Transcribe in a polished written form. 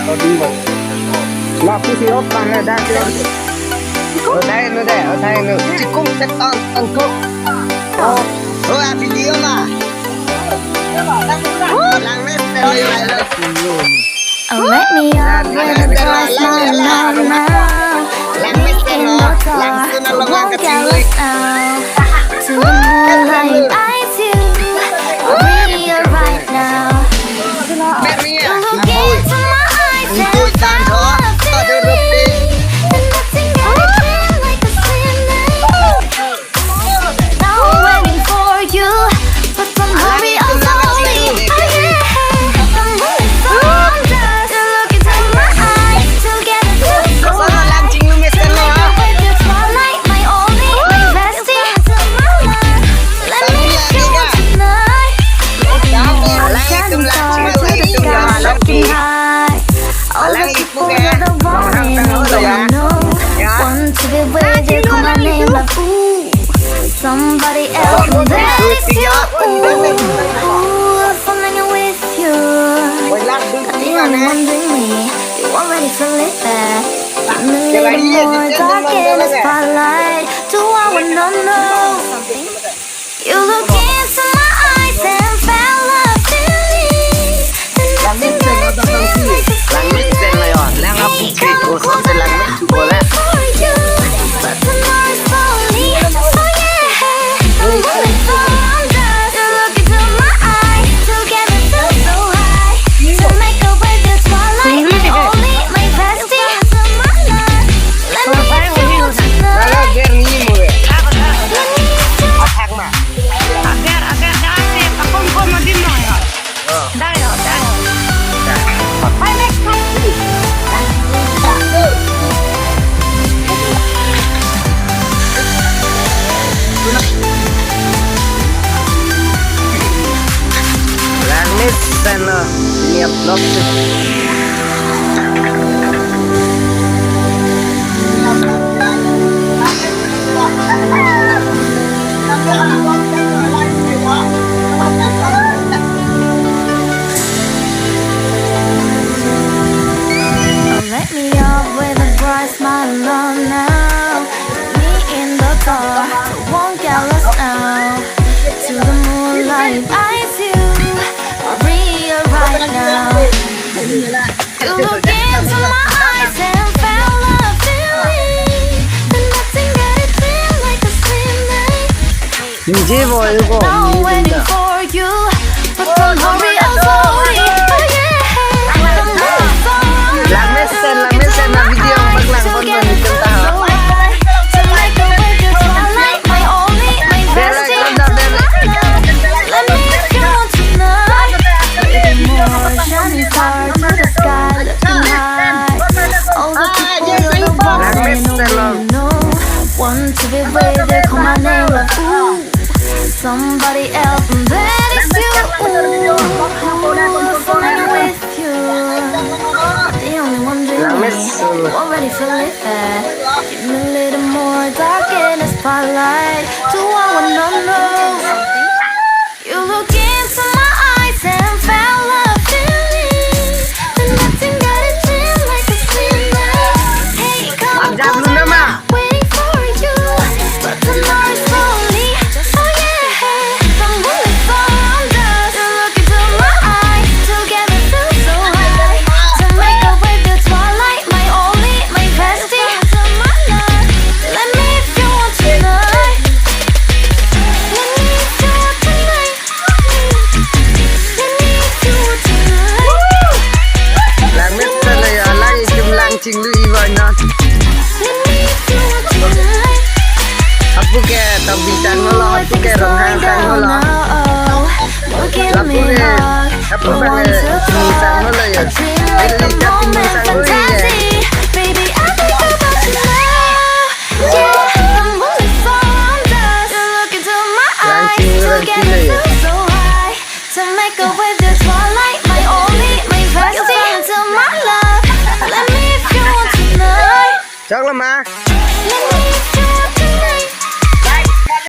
Ở đi một lọt cái gì ốp bằng là đa chưa ở đây nó chỉ cũng sẽ tăng cốc ôi à video mà lang mét đây lại là Oh, let me up with a cross my mind now. Let me in the dark, won't get lost now. To the moonlight, eyes you, real right now. You look into my eyes and found love in me. And nothing got it feel like a slim night. Now I'm waiting for you, but don't hurry, I'm slowly. Somebody else, and that is you. Ooh, falling with you. The only one doing me. You already feel it there. Give me a little more dark in the spotlight. Do I wanna know something? You look into my eyes and found love in me. And nothing but a feel like a sweet night. Hey, come close and I'll wait for you. But tomorrow's slowly. Sana lihat vlog let me up with a bright smile on now. Me in the dark, won't get lost now. To the moonlight, I see you. Real right now. You look into my eyes and found love in me. And nothing got it feel like a slim night. Jirpo 이거 Now I'm waiting for you, but don't hurry, I'm sorry. Oh yeah. lang mét sen là video bắt lang con mình chúng ta hả? Shining star to the sky, looking high. All the people in the world, I know, want to be with you, call my name like ooh, somebody else, and that is you. Ooh, falling with you, the only one dreaming me. Already feel it there. Give me a little more dark in the spotlight. Do I wanna know something? You look into my eyes and found love in me. And nothing got it feel like a slim night. Hey, come close, I'm not waiting for you. But tomorrow's slowly. Oh yeah, the moon is found us. You look into my eyes, together feel so high. To make up with the twilight, my only, my bestie. Let me if you want tonight. Let me if you want tonight. lang mét sen là lại chụp lang chinh lưu ý vào nó hấp ke tàu bị tan nó lo hấp ke rong hang tan nó lo hấp ke bằng chinh sang nóเลยcái đi chắc chinh sang nó đi baby I think about you now yeah the moon is found us you look into my eyes together feel so high to make up with the twilight my only my bestie into my love let me if you want tonight chắc lắm mà